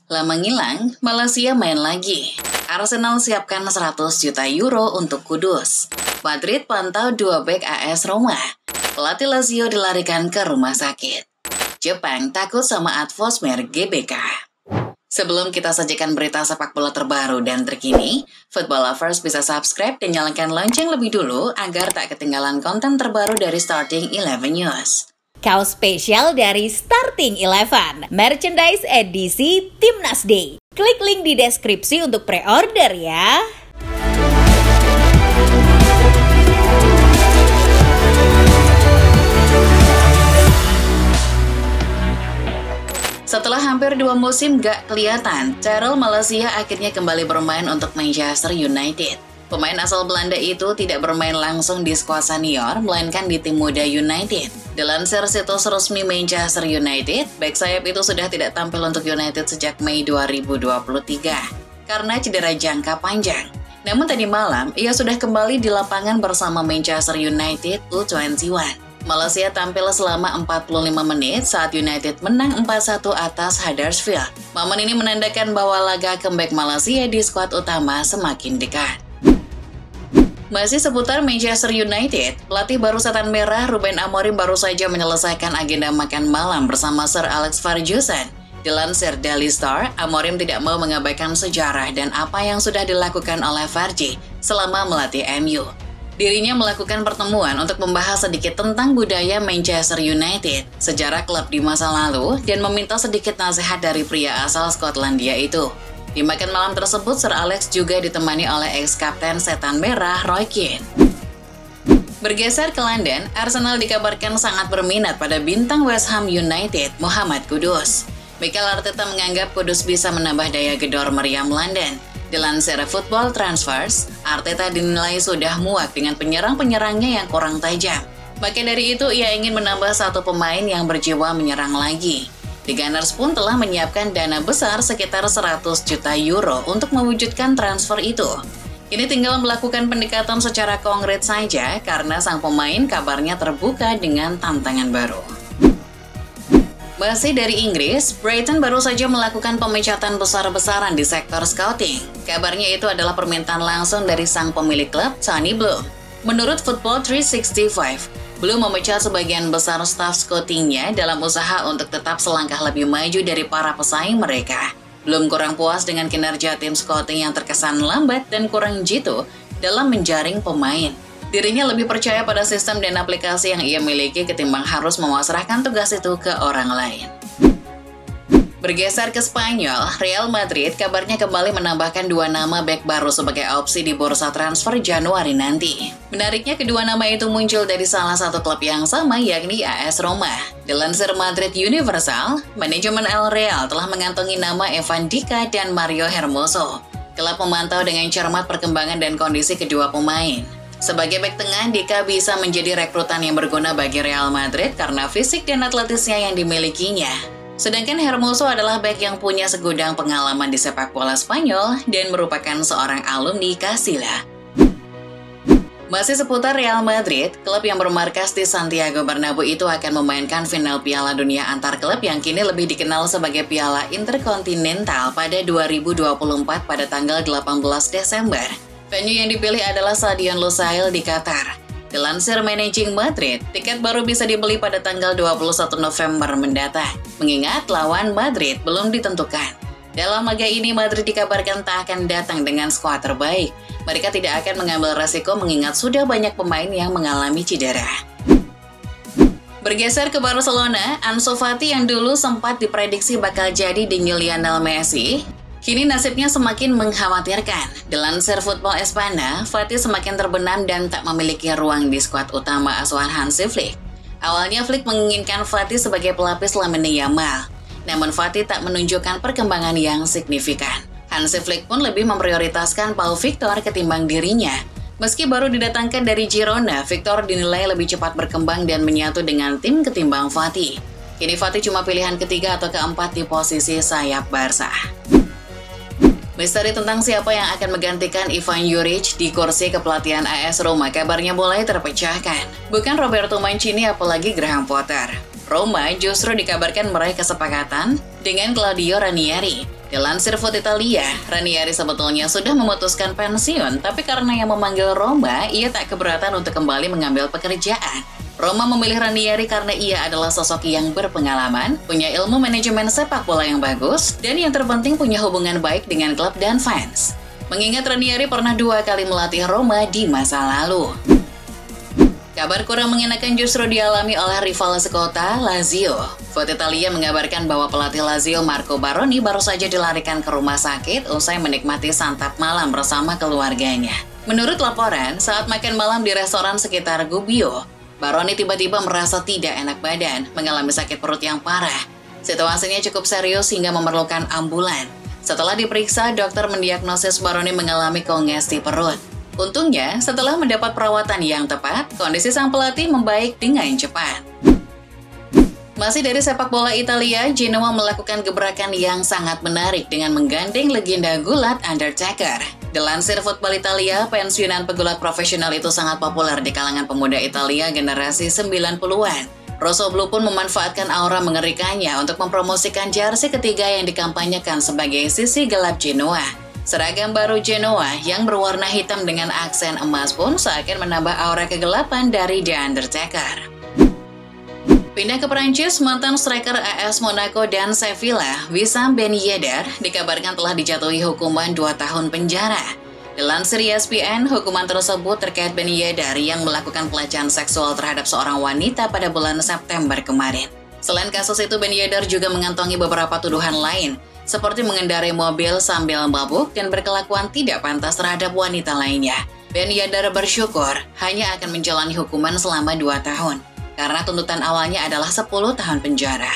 Lama ngilang, Malaysia main lagi. Arsenal siapkan 100 juta euro untuk Kudus. Madrid pantau 2 bek AS Roma. Pelatih Lazio dilarikan ke rumah sakit. Jepang takut sama atmosfer GBK. Sebelum kita sajikan berita sepak bola terbaru dan terkini, Football Lovers bisa subscribe dan nyalakan lonceng lebih dulu agar tak ketinggalan konten terbaru dari Starting 11 News. Kaos spesial dari Starting 11, merchandise edisi Timnas Day. Klik link di deskripsi untuk pre-order ya. Setelah hampir 2 musim gak kelihatan, Tyrell Malaysia akhirnya kembali bermain untuk Manchester United. Pemain asal Belanda itu tidak bermain langsung di skuad senior, melainkan di tim muda United. Dilansir situs resmi Manchester United, bek sayap itu sudah tidak tampil untuk United sejak Mei 2023 karena cedera jangka panjang. Namun tadi malam, ia sudah kembali di lapangan bersama Manchester United U21. Malaysia tampil selama 45 menit saat United menang 4-1 atas Huddersfield. Momen ini menandakan bahwa laga comeback Malaysia di skuad utama semakin dekat. Masih seputar Manchester United, pelatih baru setan merah Ruben Amorim baru saja menyelesaikan agenda makan malam bersama Sir Alex Ferguson. Dilansir Daily Star, Amorim tidak mau mengabaikan sejarah dan apa yang sudah dilakukan oleh Fergie selama melatih MU. Dirinya melakukan pertemuan untuk membahas sedikit tentang budaya Manchester United, sejarah klub di masa lalu, dan meminta sedikit nasihat dari pria asal Skotlandia itu. Di makan malam tersebut, Sir Alex juga ditemani oleh ex-kapten setan merah Roy Keane. Bergeser ke London, Arsenal dikabarkan sangat berminat pada bintang West Ham United, Muhammad Kudus. Mikel Arteta menganggap Kudus bisa menambah daya gedor meriam London. Dilansir Football Transfers, Arteta dinilai sudah muak dengan penyerang-penyerangnya yang kurang tajam. Maka dari itu, ia ingin menambah satu pemain yang berjiwa menyerang lagi. The Gunners pun telah menyiapkan dana besar sekitar 100 juta euro untuk mewujudkan transfer itu. Ini tinggal melakukan pendekatan secara konkret saja karena sang pemain kabarnya terbuka dengan tantangan baru. Masih dari Inggris, Brighton baru saja melakukan pemecatan besar-besaran di sektor scouting. Kabarnya itu adalah permintaan langsung dari sang pemilik klub, Tony Bloom. Menurut Football 365, Bloom memecat sebagian besar staf scoutingnya dalam usaha untuk tetap selangkah lebih maju dari para pesaing mereka. Bloom kurang puas dengan kinerja tim scouting yang terkesan lambat dan kurang jitu dalam menjaring pemain. Dirinya lebih percaya pada sistem dan aplikasi yang ia miliki ketimbang harus memasrahkan tugas itu ke orang lain. Bergeser ke Spanyol, Real Madrid kabarnya kembali menambahkan 2 nama bek baru sebagai opsi di bursa transfer Januari nanti. Menariknya, kedua nama itu muncul dari salah satu klub yang sama, yakni AS Roma. Dilansir Madrid Universal, manajemen El Real telah mengantongi nama Evan Dika dan Mario Hermoso. Klub memantau dengan cermat perkembangan dan kondisi kedua pemain. Sebagai bek tengah, Dika bisa menjadi rekrutan yang berguna bagi Real Madrid karena fisik dan atletisnya yang dimilikinya. Sedangkan Hermoso adalah bek yang punya segudang pengalaman di sepak bola Spanyol dan merupakan seorang alumni Castilla. Masih seputar Real Madrid, klub yang bermarkas di Santiago Bernabeu itu akan memainkan final Piala Dunia antar klub yang kini lebih dikenal sebagai Piala Interkontinental pada 2024 pada tanggal 18 Desember. Venue yang dipilih adalah Stadion Lusail di Qatar. Dilansir Managing Madrid, tiket baru bisa dibeli pada tanggal 21 November mendatang, mengingat lawan Madrid belum ditentukan. Dalam laga ini, Madrid dikabarkan tak akan datang dengan skuad terbaik. Mereka tidak akan mengambil resiko mengingat sudah banyak pemain yang mengalami cedera. Bergeser ke Barcelona, Ansu Fati yang dulu sempat diprediksi bakal jadi the new Lionel Messi, kini nasibnya semakin mengkhawatirkan. Dilansir Football Espana, Fati semakin terbenam dan tak memiliki ruang di skuad utama asuhan Hansi Flick. Awalnya Flick menginginkan Fati sebagai pelapis Lamine Yamal, namun Fati tak menunjukkan perkembangan yang signifikan. Hansi Flick pun lebih memprioritaskan Pau Victor ketimbang dirinya. Meski baru didatangkan dari Girona, Victor dinilai lebih cepat berkembang dan menyatu dengan tim ketimbang Fati. Kini Fati cuma pilihan ketiga atau keempat di posisi sayap Barca. Misteri tentang siapa yang akan menggantikan Ivan Juric di kursi kepelatihan AS Roma kabarnya mulai terpecahkan. Bukan Roberto Mancini apalagi Graham Potter. Roma justru dikabarkan meraih kesepakatan dengan Claudio Ranieri. Dilansir Foot Italia, Ranieri sebetulnya sudah memutuskan pensiun, tapi karena yang memanggil Roma, ia tak keberatan untuk kembali mengambil pekerjaan. Roma memilih Ranieri karena ia adalah sosok yang berpengalaman, punya ilmu manajemen sepak bola yang bagus, dan yang terpenting punya hubungan baik dengan klub dan fans. Mengingat Ranieri pernah 2 kali melatih Roma di masa lalu. Kabar kurang mengenakan justru dialami oleh rival sekota, Lazio. Foot Italia mengabarkan bahwa pelatih Lazio Marco Baroni baru saja dilarikan ke rumah sakit usai menikmati santap malam bersama keluarganya. Menurut laporan, saat makan malam di restoran sekitar Gubbio, Baroni tiba-tiba merasa tidak enak badan, mengalami sakit perut yang parah. Situasinya cukup serius hingga memerlukan ambulan. Setelah diperiksa, dokter mendiagnosis Baroni mengalami kongesti perut. Untungnya, setelah mendapat perawatan yang tepat, kondisi sang pelatih membaik dengan cepat. Masih dari sepak bola Italia, Genoa melakukan gebrakan yang sangat menarik dengan menggandeng legenda gulat Undertaker. Dilansir Football Italia, pensiunan pegulat profesional itu sangat populer di kalangan pemuda Italia generasi 90-an. Rossoblu pun memanfaatkan aura mengerikannya untuk mempromosikan jersey ketiga yang dikampanyekan sebagai sisi gelap Genoa. Seragam baru Genoa yang berwarna hitam dengan aksen emas pun seakan menambah aura kegelapan dari The Undertaker. Pindah ke Prancis, mantan striker AS Monaco dan Sevilla, Wissam Ben Yedder, dikabarkan telah dijatuhi hukuman 2 tahun penjara. Dilansir ESPN, hukuman tersebut terkait Ben Yedder yang melakukan pelecehan seksual terhadap seorang wanita pada bulan September kemarin. Selain kasus itu, Ben Yedder juga mengantongi beberapa tuduhan lain, seperti mengendarai mobil sambil mabuk dan berkelakuan tidak pantas terhadap wanita lainnya. Ben Yedder bersyukur hanya akan menjalani hukuman selama 2 tahun, karena tuntutan awalnya adalah 10 tahun penjara.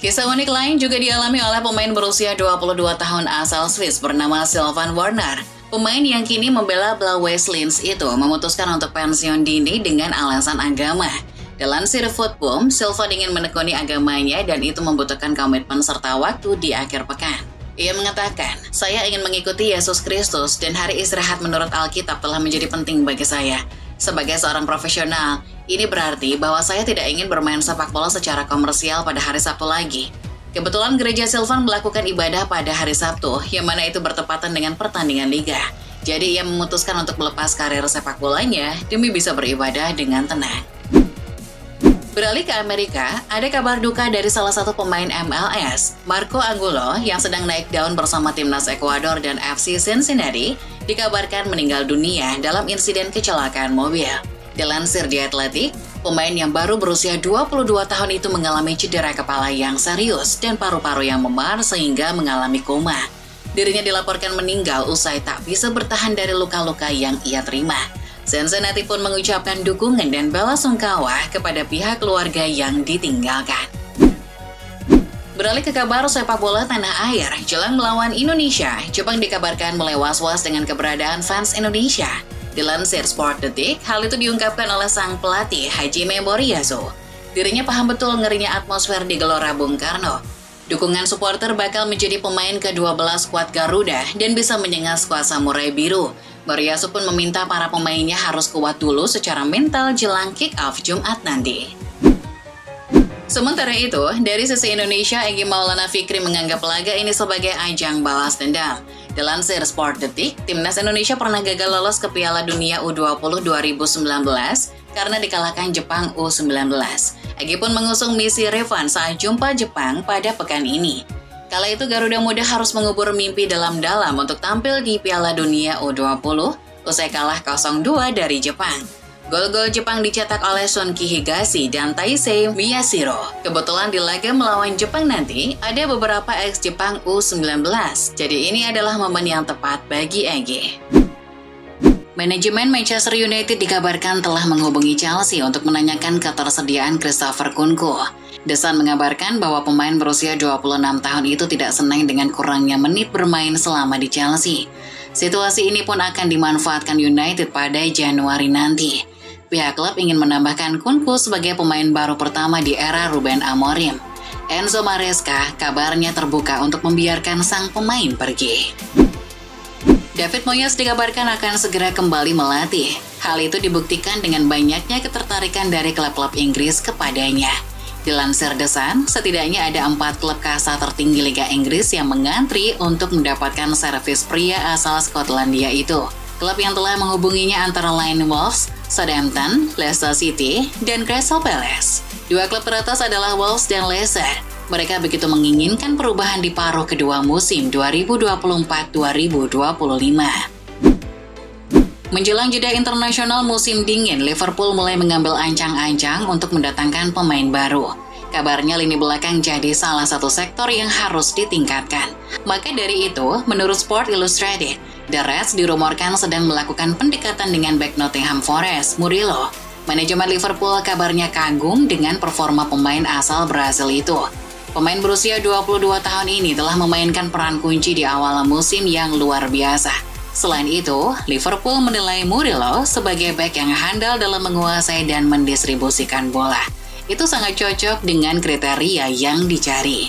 Kisah unik lain juga dialami oleh pemain berusia 22 tahun asal Swiss bernama Sylvain Warner. Pemain yang kini membela Blaues Linz itu memutuskan untuk pensiun dini dengan alasan agama. Dilansir Football, Sylvain ingin menekuni agamanya dan itu membutuhkan komitmen serta waktu di akhir pekan. Ia mengatakan, "Saya ingin mengikuti Yesus Kristus dan hari istirahat menurut Alkitab telah menjadi penting bagi saya. Sebagai seorang profesional, ini berarti bahwa saya tidak ingin bermain sepak bola secara komersial pada hari Sabtu lagi." Kebetulan gereja Sylvain melakukan ibadah pada hari Sabtu, yang mana itu bertepatan dengan pertandingan liga. Jadi ia memutuskan untuk melepas karir sepak bolanya demi bisa beribadah dengan tenang. Beralih ke Amerika, ada kabar duka dari salah satu pemain MLS, Marco Angulo, yang sedang naik daun bersama timnas Ekuador dan FC Cincinnati, dikabarkan meninggal dunia dalam insiden kecelakaan mobil. Dilansir The Athletic, pemain yang baru berusia 22 tahun itu mengalami cedera kepala yang serius dan paru-paru yang memar sehingga mengalami koma. Dirinya dilaporkan meninggal usai tak bisa bertahan dari luka-luka yang ia terima. Cincinnati pun mengucapkan dukungan dan belasungkawa kepada pihak keluarga yang ditinggalkan. Beralih ke kabar sepak bola tanah air, jelang melawan Indonesia, Jepang dikabarkan mulai was-was dengan keberadaan fans Indonesia. Dilansir Sport Detik, hal itu diungkapkan oleh sang pelatih Hajime Moriyasu. Dirinya paham betul ngerinya atmosfer di Gelora Bung Karno. Dukungan supporter bakal menjadi pemain ke-12 skuad Garuda dan bisa menyengat skuad Samurai Biru. Moriyasu pun meminta para pemainnya harus kuat dulu secara mental jelang kick-off Jumat nanti. Sementara itu, dari sisi Indonesia, Egy Maulana Fikri menganggap laga ini sebagai ajang balas dendam. Dilansir Sport Detik, timnas Indonesia pernah gagal lolos ke Piala Dunia U20 2019 karena dikalahkan Jepang U19. Egy pun mengusung misi revanche saat jumpa Jepang pada pekan ini. Kala itu Garuda Muda harus mengubur mimpi dalam-dalam untuk tampil di Piala Dunia U20 usai kalah 0-2 dari Jepang. Gol-gol Jepang dicetak oleh Shunki Higashi dan Taisei Miyashiro. Kebetulan di laga melawan Jepang nanti ada beberapa ex-Jepang U19, jadi ini adalah momen yang tepat bagi Egy. Manajemen Manchester United dikabarkan telah menghubungi Chelsea untuk menanyakan ketersediaan Christopher Nkunku. The Sun mengabarkan bahwa pemain berusia 26 tahun itu tidak senang dengan kurangnya menit bermain selama di Chelsea. Situasi ini pun akan dimanfaatkan United pada Januari nanti. Pihak klub ingin menambahkan Nkunku sebagai pemain baru pertama di era Ruben Amorim. Enzo Maresca kabarnya terbuka untuk membiarkan sang pemain pergi. David Moyes dikabarkan akan segera kembali melatih. Hal itu dibuktikan dengan banyaknya ketertarikan dari klub-klub Inggris kepadanya. Dilansir The Sun, setidaknya ada 4 klub kasta tertinggi Liga Inggris yang mengantri untuk mendapatkan servis pria asal Skotlandia itu. Klub yang telah menghubunginya antara lain Wolves, Southampton, Leicester City, dan Crystal Palace. 2 klub teratas adalah Wolves dan Leicester. Mereka begitu menginginkan perubahan di paruh kedua musim 2024-2025. Menjelang jeda internasional musim dingin, Liverpool mulai mengambil ancang-ancang untuk mendatangkan pemain baru. Kabarnya lini belakang jadi salah satu sektor yang harus ditingkatkan. Maka dari itu, menurut Sport Illustrated, The Reds dirumorkan sedang melakukan pendekatan dengan bek Nottingham Forest, Murillo. Manajemen Liverpool kabarnya kagum dengan performa pemain asal Brasil itu. Pemain berusia 22 tahun ini telah memainkan peran kunci di awal musim yang luar biasa. Selain itu, Liverpool menilai Murillo sebagai bek yang handal dalam menguasai dan mendistribusikan bola. Itu sangat cocok dengan kriteria yang dicari.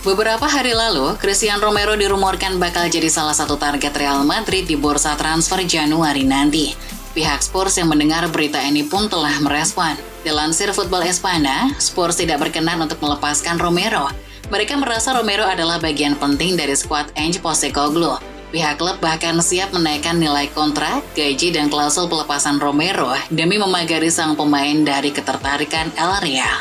Beberapa hari lalu, Christian Romero dirumorkan bakal jadi salah satu target Real Madrid di bursa transfer Januari nanti. Pihak Spurs yang mendengar berita ini pun telah merespon. Dilansir Football Espana, Spurs tidak berkenan untuk melepaskan Romero. Mereka merasa Romero adalah bagian penting dari skuad Ange Postecoglou. Pihak klub bahkan siap menaikkan nilai kontrak, gaji, dan klausul pelepasan Romero demi memagari sang pemain dari ketertarikan El Real.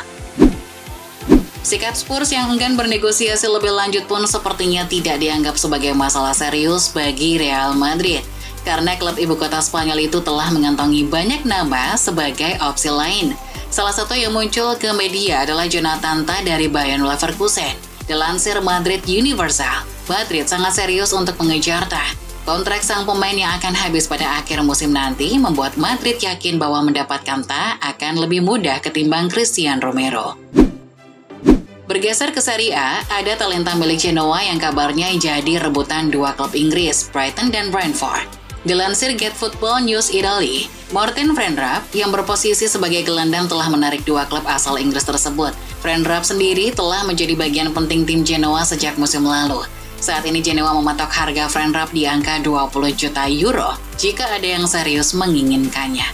Sikap Spurs yang enggan bernegosiasi lebih lanjut pun sepertinya tidak dianggap sebagai masalah serius bagi Real Madrid, karena klub ibu kota Spanyol itu telah mengantongi banyak nama sebagai opsi lain. Salah satu yang muncul ke media adalah Jonathan Tah dari Bayer Leverkusen. Dilansir Madrid Universal, Madrid sangat serius untuk mengejar Tah. Kontrak sang pemain yang akan habis pada akhir musim nanti membuat Madrid yakin bahwa mendapatkan Tah akan lebih mudah ketimbang Christian Romero. Bergeser ke Serie A, ada talenta milik Genoa yang kabarnya jadi rebutan 2 klub Inggris, Brighton dan Brentford. Dilansir Get Football News Italy, Morten Vriendrup yang berposisi sebagai gelandang telah menarik 2 klub asal Inggris tersebut. Vriendrup sendiri telah menjadi bagian penting tim Genoa sejak musim lalu. Saat ini Genoa mematok harga Vriendrup di angka 20 juta euro jika ada yang serius menginginkannya.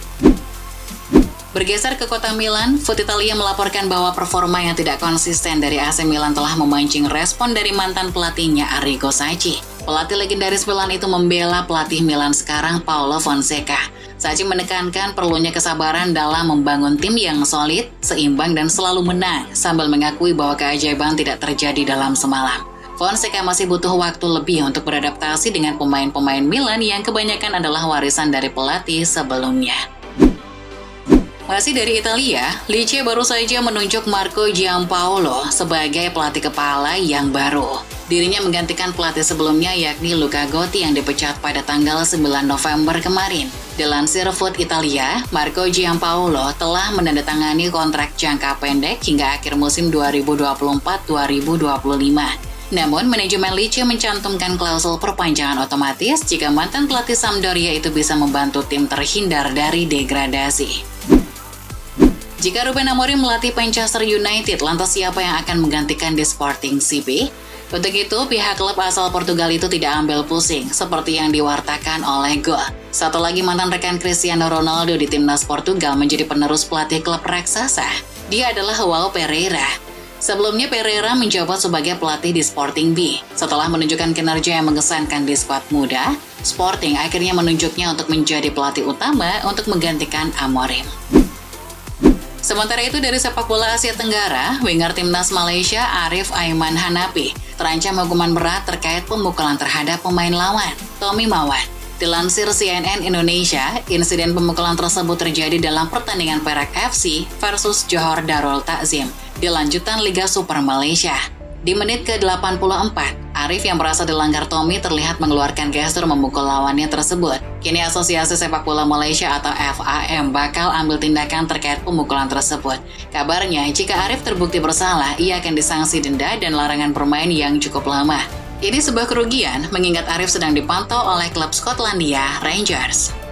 Bergeser ke kota Milan, Foot Italia melaporkan bahwa performa yang tidak konsisten dari AC Milan telah memancing respon dari mantan pelatihnya Arrigo Sacchi. Pelatih legendaris Milan itu membela pelatih Milan sekarang Paulo Fonseca. Sacchi menekankan perlunya kesabaran dalam membangun tim yang solid, seimbang, dan selalu menang, sambil mengakui bahwa keajaiban tidak terjadi dalam semalam. Fonseca masih butuh waktu lebih untuk beradaptasi dengan pemain-pemain Milan yang kebanyakan adalah warisan dari pelatih sebelumnya. Masih dari Italia, Lecce baru saja menunjuk Marco Giampaolo sebagai pelatih kepala yang baru. Dirinya menggantikan pelatih sebelumnya yakni Luca Gotti yang dipecat pada tanggal 9 November kemarin. Dilansir Foot Italia, Marco Giampaolo telah menandatangani kontrak jangka pendek hingga akhir musim 2024-2025. Namun, manajemen Lecce mencantumkan klausul perpanjangan otomatis jika mantan pelatih Sampdoria itu bisa membantu tim terhindar dari degradasi. Jika Ruben Amorim melatih Manchester United, lantas siapa yang akan menggantikan di Sporting CP? Untuk itu, pihak klub asal Portugal itu tidak ambil pusing, seperti yang diwartakan oleh Goal. Satu lagi mantan rekan Cristiano Ronaldo di timnas Portugal menjadi penerus pelatih klub raksasa. Dia adalah João Pereira. Sebelumnya Pereira menjabat sebagai pelatih di Sporting B. Setelah menunjukkan kinerja yang mengesankan di skuad muda, Sporting akhirnya menunjuknya untuk menjadi pelatih utama untuk menggantikan Amorim. Sementara itu dari sepak bola Asia Tenggara, winger timnas Malaysia Arif Aiman Hanapi terancam hukuman berat terkait pemukulan terhadap pemain lawan, Tommy Mawat. Dilansir CNN Indonesia, insiden pemukulan tersebut terjadi dalam pertandingan Perak FC versus Johor Darul Takzim di lanjutan Liga Super Malaysia. Di menit ke-84, Arif yang merasa dilanggar Tommy terlihat mengeluarkan gestur memukul lawannya tersebut. Kini Asosiasi Sepak Bola Malaysia atau FAM bakal ambil tindakan terkait pemukulan tersebut. Kabarnya, jika Arif terbukti bersalah, ia akan disanksi denda dan larangan bermain yang cukup lama. Ini sebuah kerugian, mengingat Arif sedang dipantau oleh klub Skotlandia Rangers.